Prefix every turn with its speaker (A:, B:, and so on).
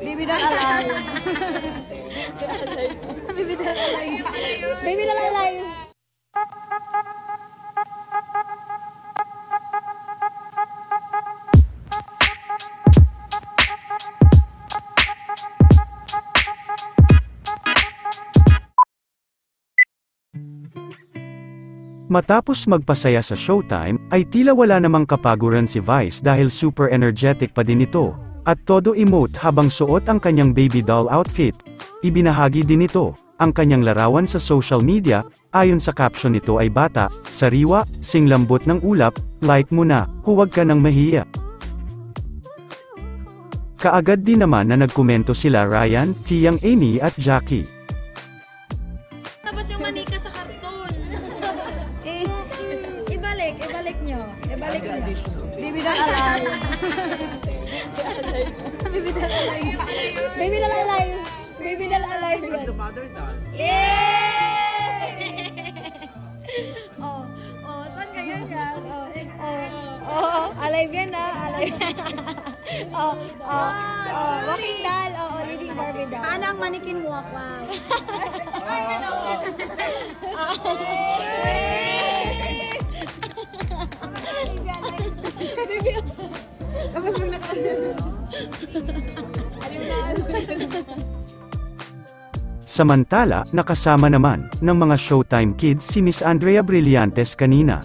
A: Baby Doll alive. Baby Doll alive. Baby Doll alive.
B: Matapos magpasaya sa Showtime, ay tila wala namang kapaguran si Vice dahil super energetic pa din ito, at todo emote habang suot ang kanyang baby doll outfit. Ibinahagi din ito, ang kanyang larawan sa social media, ayon sa caption nito ay bata, sariwa, singlambot ng ulap, like mo na, huwag ka nang mahiya. Kaagad din naman na nagkomento sila Ryan, Tiyang Amy at Jackie.
A: Tapos yung manika sa karton. Ibalik nyo. Ibalik nyo. Baby Doll alive. Baby Doll alive. Baby Doll alive. Baby Doll alive.
C: The mother doll.
A: Yay! Saan kayo yan? Alive yan na. Alive. Walking doll. Living Barbie doll.
D: Paano ang manikin mo ako?
A: Tapos pag
B: Samantala, nakasama naman, ng mga Showtime kids si Miss Andrea Brillantes kanina.